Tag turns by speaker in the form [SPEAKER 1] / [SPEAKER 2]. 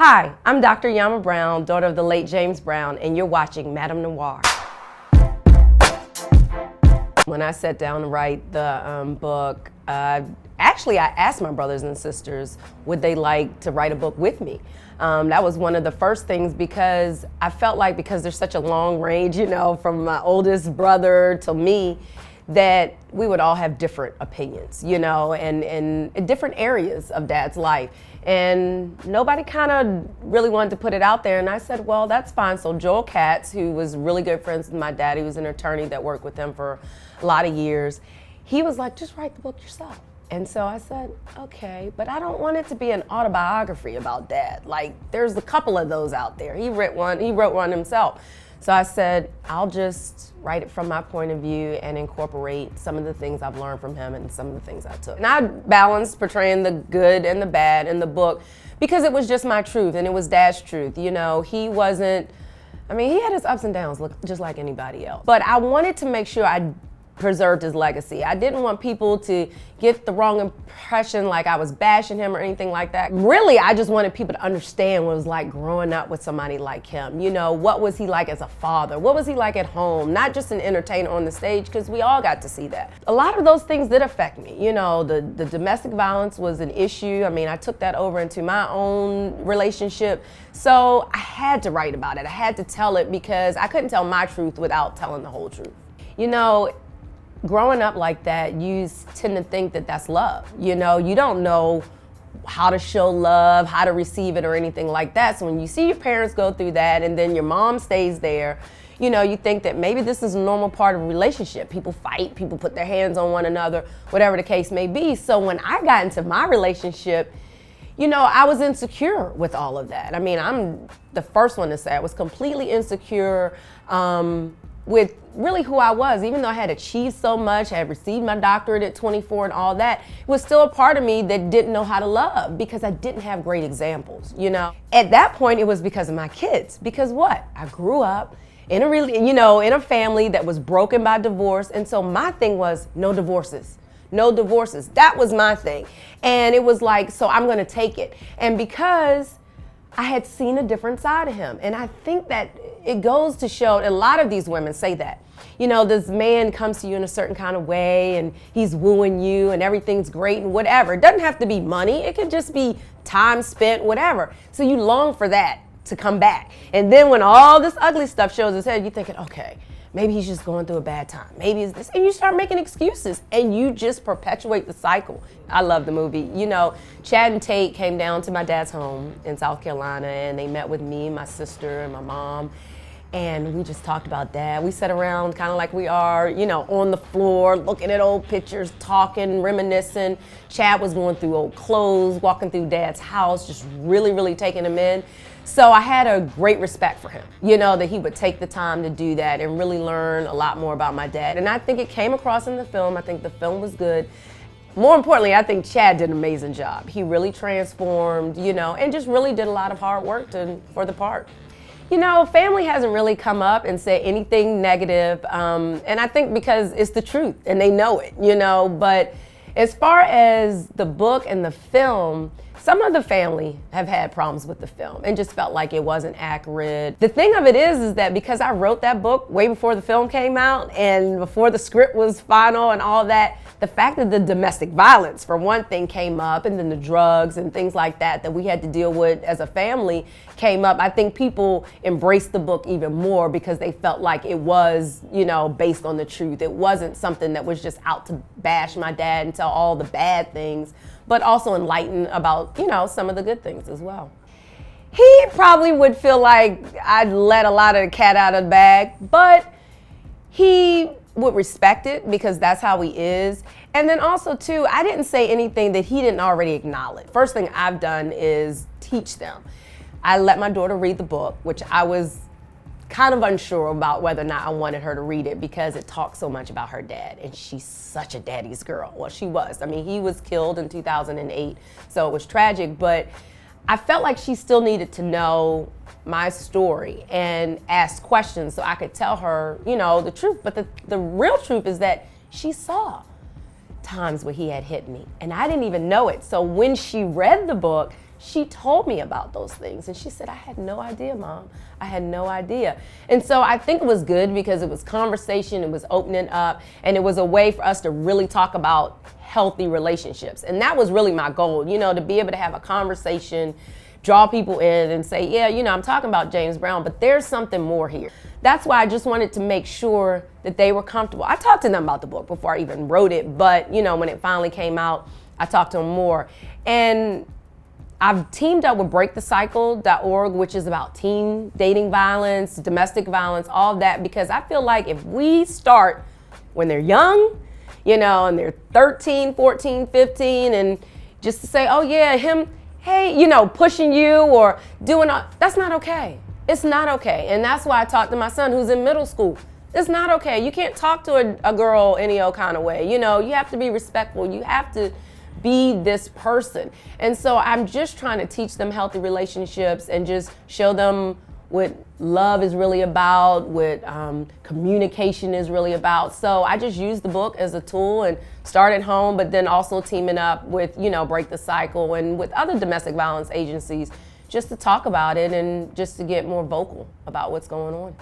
[SPEAKER 1] Hi, I'm Dr. Yamma Brown, daughter of the late James Brown, and you're watching MadameNoire. When I sat down to write the book, actually I asked my brothers and sisters, would they like to write a book with me? That was one of the first things, because I felt like, because there's such a long range, from my oldest brother to me, that we would all have different opinions, and in different areas of Dad's life. And nobody kind of really wanted to put it out there. And I said, well, that's fine. So Joel Katz, who was really good friends with my dad, he was an attorney that worked with him for a lot of years, he was like, just write the book yourself. And so I said, okay, but I don't want it to be an autobiography about Dad. Like, there's a couple of those out there. He wrote one himself. So I said, I'll just write it from my point of view and incorporate some of the things I've learned from him and some of the things I took. And I balanced portraying the good and the bad in the book, because it was just my truth and it was Dad's truth. He wasn't, he had his ups and downs just like anybody else. But I wanted to make sure I preserved his legacy. I didn't want people to get the wrong impression like I was bashing him or anything like that. Really, I just wanted people to understand what it was like growing up with somebody like him. What was he like as a father? What was he like at home? Not just an entertainer on the stage, because we all got to see that. A lot of those things did affect me. The domestic violence was an issue. I took that over into my own relationship. So I had to write about it. I had to tell it, because I couldn't tell my truth without telling the whole truth. Growing up like that, you tend to think that that's love. You don't know how to show love, how to receive it, or anything like that. So when you see your parents go through that, and then your mom stays there, you think that maybe this is a normal part of a relationship. People fight, people put their hands on one another, whatever the case may be. So when I got into my relationship, I was insecure with all of that. I'm the first one to say I was completely insecure with really who I was. Even though I had achieved so much, I had received my doctorate at 24 and all that, it was still a part of me that didn't know how to love, because I didn't have great examples, At that point, it was because of my kids. Because what? I grew up in a family that was broken by divorce, and so my thing was no divorces. No divorces. That was my thing. And it was like, so I'm gonna take it. And because I had seen a different side of him. And I think that it goes to show, a lot of these women say that, this man comes to you in a certain kind of way and he's wooing you and everything's great and whatever. It doesn't have to be money. It could just be time spent, whatever. So you long for that to come back. And then when all this ugly stuff shows its head, you're thinking, okay, maybe he's just going through a bad time. Maybe it's this. And you start making excuses and you just perpetuate the cycle. I love the movie. Chad and Tate came down to my dad's home in South Carolina, and they met with me, my sister, and my mom. And we just talked about Dad. We sat around kind of like we are, on the floor, looking at old pictures, talking, reminiscing. Chad was going through old clothes, walking through Dad's house, just really, really taking them in. So I had a great respect for him, that he would take the time to do that and really learn a lot more about my dad. And I think it came across in the film. I think the film was good. More importantly, I think Chad did an amazing job. He really transformed, and just really did a lot of hard work for the part. Family hasn't really come up and said anything negative, and I think because it's the truth and they know it, but as far as the book and the film, some of the family have had problems with the film and just felt like it wasn't accurate. The thing of it is that because I wrote that book way before the film came out and before the script was final and all that, the fact that the domestic violence, for one thing, came up, and then the drugs and things like that we had to deal with as a family came up. I think people embraced the book even more because they felt like it was, based on the truth. It wasn't something that was just out to bash my dad and tell all the bad things, but also enlighten about, some of the good things as well. He probably would feel like I'd let a lot of the cat out of the bag, but he would respect it because that's how he is. And then also too, I didn't say anything that he didn't already acknowledge. First thing I've done is teach them. I let my daughter read the book, which I was kind of unsure about whether or not I wanted her to read it because it talks so much about her dad, and she's such a daddy's girl. Well, she was. He was killed in 2008, so it was tragic, but I felt like she still needed to know my story and ask questions so I could tell her, the truth. But the real truth is that she saw times where he had hit me, and I didn't even know it. So when she read the book, she told me about those things. And she said, I had no idea, Mom. I had no idea. And so I think it was good because it was conversation, it was opening up, and it was a way for us to really talk about healthy relationships. And that was really my goal, you know, to be able to have a conversation, draw people in and say, yeah, you know, I'm talking about James Brown, but there's something more here. That's why I just wanted to make sure that they were comfortable. I talked to them about the book before I even wrote it, but, you know, when it finally came out, I talked to them more. And I've teamed up with breakthecycle.org, which is about teen dating violence, domestic violence, all of that, because I feel like if we start when they're young, you know, and they're 13, 14, 15, and just to say, oh yeah, him, hey, you know, pushing you or doing, that's not okay. It's not okay. And that's why I talked to my son who's in middle school. It's not okay. You can't talk to a girl any old kind of way. You know, you have to be respectful. You have to be this person. And so I'm just trying to teach them healthy relationships and just show them what love is really about, what communication is really about. So I just use the book as a tool and start at home, but then also teaming up with, you know, Break the Cycle and with other domestic violence agencies just to talk about it and just to get more vocal about what's going on.